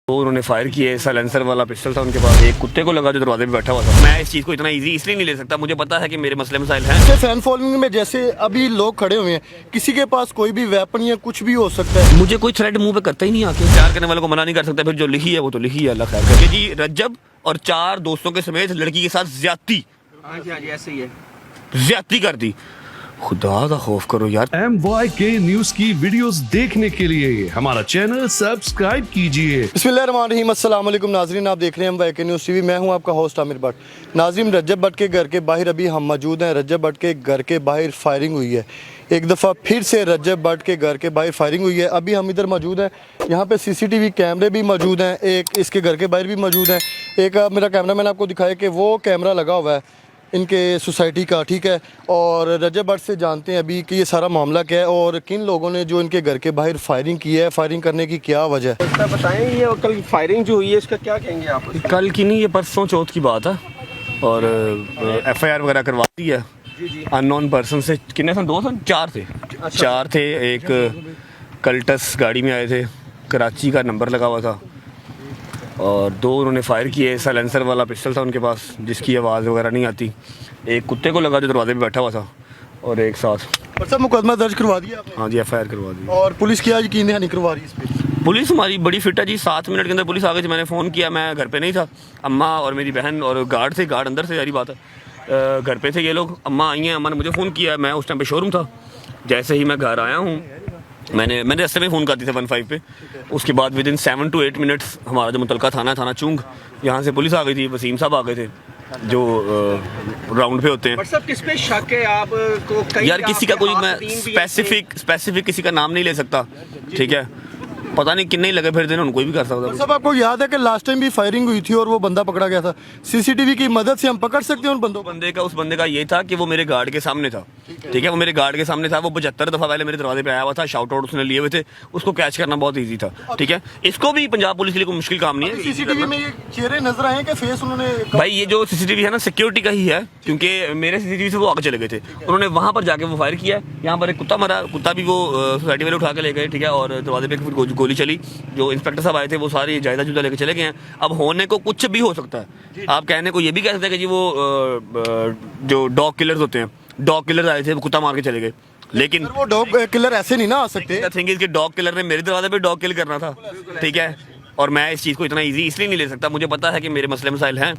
तो उन्होंने फायर किए, साइलेंसर वाला पिस्टल था उनके पास, एक कुत्ते को लगा जो दरवाजे पे बैठा हुआ था। मैं इस चीज़ को इतना इजी इसलिए नहीं ले सकता, मुझे पता है कि मेरे मसले मसाइल हैं। फैन फॉलोइंग में जैसे अभी लोग खड़े हुए हैं, किसी के पास कोई भी वेपन या कुछ भी हो सकता है। मुझे कोई थ्रेड मुंह पे करता ही नहीं आके। प्यार करने वालों को मना नहीं कर सकता, फिर जो लिखी है वो तो लिखी है, अल्लाह खैर करे। जी रज्जब और 4 दोस्तों के समेत लड़की के साथ ज्यादती ऐसे ही है, ज्यादती कर दी। खुदा का खौफ करो यार। MYK न्यूज की वीडियोस देखने के लिए हमारा चैनल सब्सक्राइब कीजिए। बिस्मिल्लाहिर्रहमानिर्रहीम, अस्सलाम वालेकुम नाज़रीन, आप देख रहे हैं MYK न्यूज़ टीवी। मैं हूं आपका होस्ट आमिर भट्ट। नाज़रीन, रज्जब भट्ट के घर के बाहर अभी हम मौजूद हैं। रज्जब भट्ट के घर के बाहर फायरिंग हुई है। एक दफ़ा फिर से रज्जब भट्ट के घर के बाहर फायरिंग हुई है। अभी हम इधर मौजूद हैं, यहाँ पे CCTV कैमरे भी मौजूद हैं, एक इसके घर के बाहर भी मौजूद हैं। एक मेरा कैमरा मैंने आपको दिखाया कि वो कैमरा लगा हुआ है इनके सोसाइटी का, ठीक है। और रज्जब भट्ट से जानते हैं अभी कि ये सारा मामला क्या है और किन लोगों ने जो इनके घर के बाहर फायरिंग की है, फायरिंग करने की क्या वजह है। इसका बताएं, ये कल फायरिंग जो हुई है इसका क्या कहेंगे आप? कल की नहीं, ये परसों चौथ की बात है और FIR वगैरह करवा दी है। अननोन पर्सन से कितने थे? 2 थे, 4 थे। 4 थे। एक कल्टस गाड़ी में आए थे, कराची का नंबर लगा हुआ था, और 2 उन्होंने फायर किए। साइलेंसर वाला पिस्टल था उनके पास जिसकी आवाज़ वगैरह नहीं आती। एक कुत्ते को लगा जो दरवाजे पे बैठा हुआ था, और एक साथ। और सब मुकदमा दर्ज करवा दिया आपने? हाँ जी, FIR करवा दी। और पुलिस क्या यकीन नहीं करवा रही इस पे? पुलिस हमारी बड़ी फिट है जी। 7 मिनट के अंदर पुलिस आ गई थी। मैंने फ़ोन किया, मैं घर पे नहीं था। अम्मा और मेरी बहन और गार्ड थे, गार्ड अंदर से, सारी बात है, घर पे थे ये लोग। अम्मा आई हैं, अम्मा ने मुझे फ़ोन किया, मैं उस टाइम पे शोरूम था। जैसे ही मैं घर आया हूँ, मैंने रास्ते में फ़ोन कर दी थी 15 पे। उसके बाद विदिन 7 to 8 मिनट्स हमारा जो मुतलका थाना चुंग, यहाँ से पुलिस आ गई थी। वसीम साहब आ गए थे जो राउंड पे होते हैं। सब किस पे शक है आपको? यार किसी का कोई, मैं स्पेसिफिक किसी का नाम नहीं ले सकता, ठीक है। पता नहीं कितने ही लगे फिर दिन, उनको भी कर सकता। सब आपको याद है कि लास्ट टाइम भी फायरिंग हुई थी और वो बंदा पकड़ा गया था। CCTV की मदद से हम पकड़ सकते हैं उन बंदों को। उस बंदे का ये था कि वो मेरे गार्ड के सामने था, ठीक है। वो मेरे गार्ड के सामने था। वो 75 दफ़ा पहले मेरे दरवाजे पे आया हुआ था, शाउट आउट उसने लिए हुए थे। उसको कैच करना बहुत ईजी था, ठीक है। इसको भी पंजाब पुलिस के लिए कोई मुश्किल काम नहीं है। CCTV में ये चेहरे नजर आए कि फेस उन्होंने? भाई ये जो CCTV है ना, सिक्योरिटी का ही है, क्योंकि मेरे CCTV से वो आगे चले गए थे। उन्होंने वहाँ पर जाके वो फायर किया। यहाँ पर एक कुत्ता मरा, कुत्ता भी वो सोसाइटी वाले उठा के ले गए, ठीक है। और दरवाजे पे फिर गोली चली। जो इंस्पेक्टर साहब आए थे वो सारी जायदा जुदा लेके चले गए हैं। अब होने को कुछ भी हो सकता है। आप कहने को ये भी कह सकते हैं कि जी वो जो डॉग किलर्स होते हैं, डॉग किलर आए थे, वो कुत्ता मार के चले गए। लेकिन वो डॉग किलर ऐसे नहीं ना आ सकते। थिंग इज कि डॉग किलर ने मेरे दरवाजे पे डॉग किल करना था, ठीक है। और मैं इस चीज़ को इतना इजी इसलिए नहीं ले सकता, मुझे पता है कि मेरे मसले मसाइल हैं,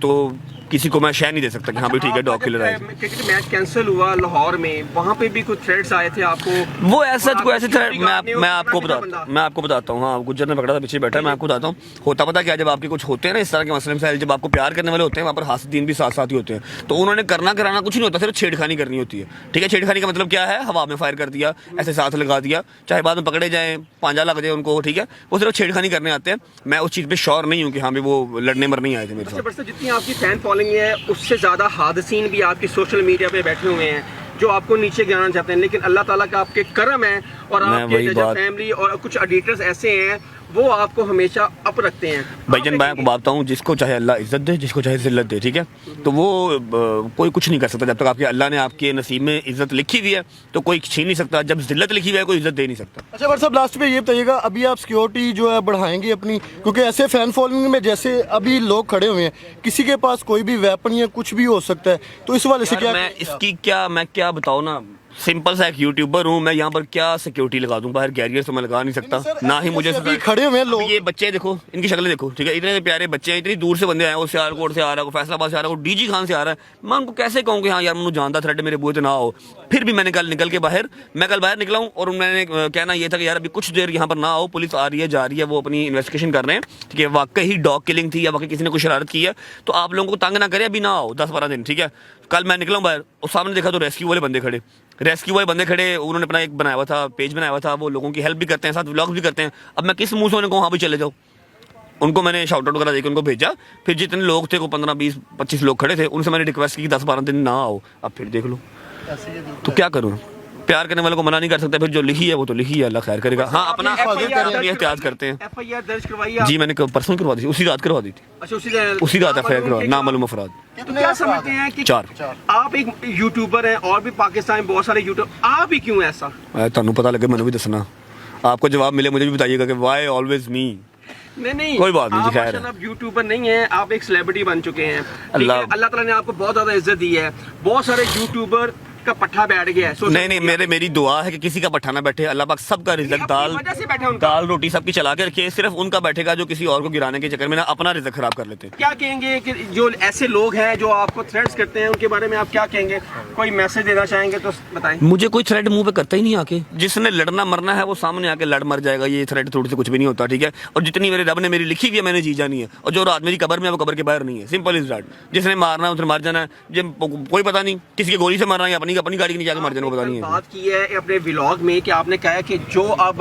तो किसी को मैं शेयर नहीं दे सकता कि हाँ भाई ठीक है डॉग किलर आए। क्रिकेट मैच कैंसिल हुआ लाहौर में, वहाँ पे भी कुछ थ्रेड्स आए थे आपको? वो ऐसा कोई ऐसे थ्रेड मैं आपको बताता हूँ। हाँ, गुज्जर ने पकड़ा था, पीछे बैठा है, मैं आपको बताता हूँ। होता पता क्या, जब आपके कुछ होते हैं ना इस तरह के मसले मसाइल, जब आपको प्यार करने वाले होते हैं, वहाँ पर हासिदीन भी साथ साथ ही होते हैं। तो उन्होंने करना कराना कुछ नहीं होता, सिर्फ छेड़खानी करनी होती है, ठीक है। छेड़खानी का मतलब क्या है? हवा में फायर कर दिया, ऐसे साथ लगा दिया, चाहे बाद में पकड़े जाए, पांजा लग जाए उनको, ठीक है। वो सिर्फ छेड़खानी करने आते हैं। मैं उस चीज़ पर श्योर नहीं हूँ कि हाँ भाई वो लड़ने मरने आए थे मेरे साथ। जितनी आपकी फैन फॉलोइंग है उससे ज़्यादा हादसीन भी आपकी सोशल मीडिया पे बैठे हुए हैं जो आपको नीचे गिराना चाहते हैं, लेकिन अल्लाह ताला का आपके करम है और आपके फैमिली और कुछ एडिटर्स ऐसे हैं वो आपको हमेशा अप रखते हैं। भाईजान मैं आपको बताता हूँ, जिसको चाहे अल्लाह इज्जत दे, जिसको चाहे जिल्लत दे, ठीक है। तो वो कोई कुछ नहीं कर सकता। जब तक आपके अल्लाह ने आपके नसीब में इज्जत लिखी हुई है तो कोई छीन नहीं सकता। जब जिल्लत लिखी हुई है कोई इज्जत दे नहीं सकता। अच्छा भाई साहब, लास्ट पे ये बताइएगा, अभी आप सिक्योरिटी जो है बढ़ाएंगे अपनी, क्योंकि ऐसे फैन फॉलोइंग में जैसे अभी लोग खड़े हुए हैं, किसी के पास कोई भी वेपन या कुछ भी हो सकता है, तो इस वाले से क्या मैं क्या बताऊँ ना, सिंपल सा एक यूट्यूबर हूँ मैं, यहाँ पर क्या सिक्योरिटी लगा दूँ? बाहर कैरियर तो मैं लगा नहीं सकता, ना ही मुझे खड़े हुए लोग। ये बच्चे देखो, इनकी शक्लें देखो, ठीक है। इतने प्यारे बच्चे हैं, इतनी दूर से बंदे आए, वो सियालकोट से आ रहा है, फैसलाबाद से आ रहा है, DG खान से आ रहा है। मैं उनको कैसे कहूँ कि हाँ यार मुझे जानता थ्रेड मेरे बुए तो ना हो। फिर भी मैंने कल निकल के बाहर निकला हूँ और मैंने कहना ये था कि यार अभी कुछ देर यहाँ पर ना आओ, पुलिस आ रही है जा रही है, वो अपनी इन्वेस्टिगेशन कर रहे हैं, ठीक है। वाकई ही डॉग किलिंग थी या वाकई किसी ने कोई शरारत की है, तो आप लोगों को तंग ना करे, अभी ना आओ 10-12 दिन, ठीक है। कल मैं निकला हूँ बाहर और सामने देखा तो रेस्क्यू वाले बंदे खड़े, उन्होंने अपना एक बनाया हुआ था, पेज बनाया हुआ था, वो लोगों की हेल्प भी करते हैं, साथ व्लॉग्स भी करते हैं। अब मैं किस मुंह से उन्हें कहूँ हाँ भाई चले जाओ? उनको मैंने शाउट आउट वगैरह देकर उनको भेजा। फिर जितने लोग थे, को 15-20-25 लोग खड़े थे, उनसे मैंने रिक्वेस्ट की 10-12 दिन ना आओ। अब फिर देख लो तो क्या करूँ? प्यार करने वालों को मना नहीं कर सकता, फिर जो लिखी है वो तो लिखी है, अल्लाह खैर करेगा। हाँ, अपना एहतियात करते हैं। FIR दर्ज करवाई जी, मैंने पर्सनल करवा दी थी, उसी रात करवा दी थी। अच्छा, उसी रात FIR करवा, नामालूम अफराद। तो क्या समझते हैं कि 4 आप एक यूट्यूबर हैं और भी पाकिस्तान में बहुत सारे यूट्यूबर, आप ही क्यों ऐसा? ਤੁਹਾਨੂੰ पता लगे मैंने भी दसना, आपको जवाब मिले मुझे भी बताइएगा कि वाई ऑलवेज मी। नहीं कोई बात नहीं जी, आप खैर है। माशाल्लाह यूट्यूबर नहीं है, आप एक सेलिब्रिटी बन चुके हैं। अल्लाह अल्लाह ताला ने आपको बहुत ज्यादा इज्जत दी है। बहुत सारे यूट्यूबर का पट्टा बैठ गया है social नहीं media मेरी दुआ है कि किसी का पट्टा ना बैठे, अल्लाह पाक सबका रिजक अपनी दाल वजह से बैठा उनका। दाल रोटी सबकी चला के रखे, सिर्फ उनका बैठेगा जो किसी और को गिराने के चक्कर में ना अपना रिजक खराब कर लेते हैं। क्या कहेंगे कि जो ऐसे लोग हैं जो आपको थ्रेट्स करते हैं, उनके बारे में आप क्या कहेंगे? कोई मैसेज देना चाहेंगे तो बताएं। मुझे कोई थ्रेड मुंह पे करता ही नहीं आके, जिसने लड़ना मरना है वो सामने आके लड़ मर जाएगा, ये थ्रेड थोड़ी से कुछ भी नहीं होता, ठीक है। और जितनी मेरे रब ने मेरी लिखी हुई है मैंने जी जानी है, और जो रात मेरी कब्र में है वो कब्र के बाहर नहीं है, सिंपल इज दैट। जिसने मारना है उसने मार जाना है, जब कोई पता नहीं किसी की गोली से मारना है या अपनी गाड़ी के नीचे आके मार जाना, वो पता नहीं है। बात की है अपने व्लॉग में कि आपने कहा है कि जो अब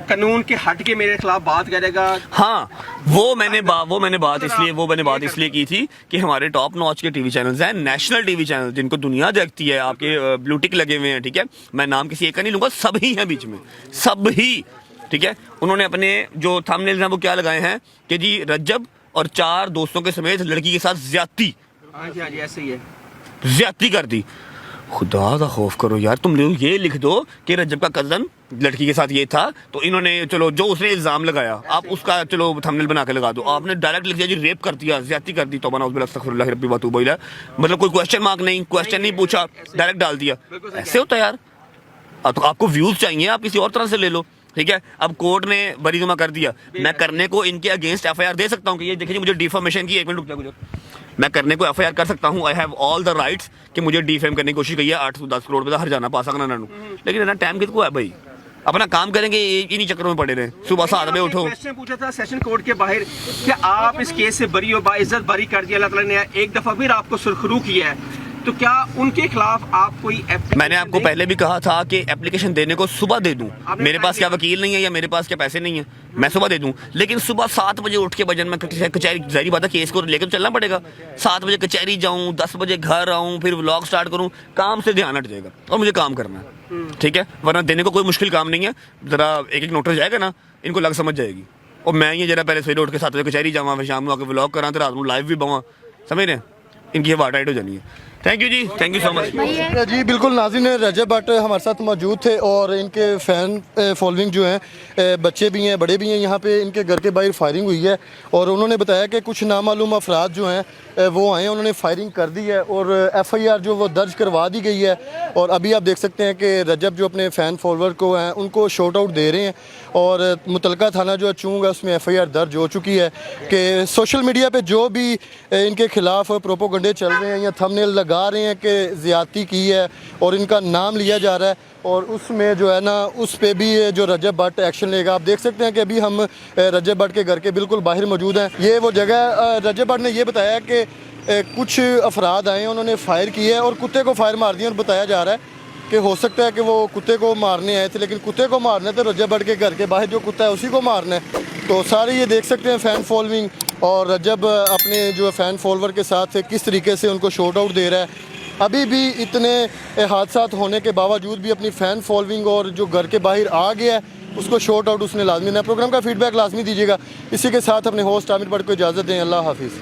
कानून के हट के मेरे खिलाफ बात करेगा। हाँ, वो मैंने बात इसलिए की थी कि हमारे टॉप नॉच के टीवी चैनल्स हैं, नेशनल टीवी चैनल जिनको दुनिया देखती है, आपके ब्लू टिक लगे हुए हैं, ठीक है। मैं नाम किसी एक का नहीं लूंगा, सब ही हैं बीच में, सब ही, ठीक है। उन्होंने अपने जो थंबनेल्स हैं वो क्या लगाए हैं कि जी रज्जब और 4 दोस्तों के समेत लड़की के साथ ज्यादती हाँ जी ऐसे ही है। ज्यादती कर दी। खुदा का खौफ करो यार, तुम लोग ये लिख दो कि रज्जब का कजन लड़की के साथ ये था, तो इन्होंने चलो जो उसने इल्जाम लगाया आप उसका चलो थंबनेल बना के लगा दो। आपने डायरेक्ट लिख दिया जी रेप कर दिया, ज्यादती कर दी, तौबा नाउज़ अस्तगफिरुल्लाह रब्बी व अतूबु इलैह। मतलब कोई क्वेश्चन मार्क नहीं, क्वेश्चन नहीं पूछा, डायरेक्ट डाल दिया। ऐसे होता है यार। तो आपको व्यूज चाहिए, आप किसी और तरह से ले लो, ठीक है। अब कोर्ट ने बरीजुमा कर दिया, मैं करने को इनके अगेंस्ट एफआईआर दे सकता हूँ कि ये देखिए मुझे डिफॉर्मेशन की, 1 मिनट रुक जाओ गुजर, मैं करने को एफआईआर कर सकता हूँ। I have all the rights कि मुझे डिफेम करने की कोशिश की है, 8 से 10 करोड़ पे हर जाना पा सकना नानू, लेकिन ना टाइम कितको है भाई, अपना काम करेंगे, इन्हीं चक्करों में पड़े रहे। सुबह 7 बजे उठो। क्वेश्चन पूछा था सेशन कोर्ट के बाहर, क्या आप इस केस से बरी हो, बाइज्जत बरी कर दिया, अल्लाह ताला ने एक दफा फिर आपको सुरखरू किया है, तो क्या उनके खिलाफ आप कोई मैंने आपको पहले भी कहा था कि एप्लीकेशन देने को सुबह दे दूं, मेरे पास क्या वकील नहीं है या मेरे पास क्या पैसे नहीं है, मैं सुबह दे दूं, लेकिन सुबह 7 बजे उठ के बजन में कचहरी, जाहिर बात है केस को लेकर चलना पड़ेगा। 7 बजे कचहरी जाऊं, 10 बजे घर आऊं, फिर व्लॉग स्टार्ट करूं, काम से ध्यान हट जाएगा और मुझे काम करना है, ठीक है। वरना देने को कोई मुश्किल काम नहीं है, जरा एक नोटिस जाएगा ना, इनको लग समझ जाएगी। और मैं ये जरा पहले सवेरे उठ के 7 बजे कचहरी जावा, फिर शाम को आके व्लॉग करा, तो रात को लाइव भी बवा, समझ रहे हैं, इनकी हवा टाइट हो जानी है। Thank you ji, thank you so much ji. बिल्कुल नाज़रीन, रजब भट्ट हमारे साथ मौजूद थे और इनके फ़ैन फॉलोइंग जो हैं, बच्चे भी हैं बड़े भी हैं, यहाँ पे इनके घर के बाहर फायरिंग हुई है और उन्होंने बताया कि कुछ नामालूम अफराद जो हैं वो आए हैं, उन्होंने फायरिंग कर दी है और एफआईआर जो वो दर्ज करवा दी गई है। और अभी आप देख सकते हैं कि रजब जो अपने फ़ैन फॉलोअर को हैं उनको शॉट आउट दे रहे हैं और मुतलका थाना जो चूँगा उसमें एफआईआर दर्ज हो चुकी है कि सोशल मीडिया पे जो भी इनके खिलाफ प्रोपोगंडे चल रहे हैं या थंबनेल लगा रहे हैं कि ज़्यादती की है और इनका नाम लिया जा रहा है, और उसमें जो है ना उस पे भी जो रजब भट्ट एक्शन लेगा। आप देख सकते हैं कि अभी हम रजब भट्ट के घर के बिल्कुल बाहर मौजूद हैं। ये वो जगह, रजब भट्ट ने ये बताया कि कुछ अफराद आए हैं, उन्होंने फायर किया है और कुत्ते को फायर मार दिया और बताया जा रहा है कि हो सकता है कि वो कुत्ते को मारने आए थे, लेकिन कुत्ते को मारना है तो रजब भट्ट के घर के बाहर जो कुत्ता है उसी को मारना है। तो सारे ये देख सकते हैं फ़ैन फॉलोइंग, और रजब अपने जो फ़ैन फॉलोअर के साथ किस तरीके से उनको शॉट आउट दे रहा है। अभी भी इतने हादसा होने के बावजूद भी अपनी फ़ैन फॉलोइंग और जो घर के बाहर आ गया है उसको शॉट आउट उसने लाजमी देना। प्रोग्राम का फीडबैक लाजमी दीजिएगा। इसी के साथ अपने होस्ट आमिर भट्ट को इजाज़त दें। अल्लाह हाफिज़।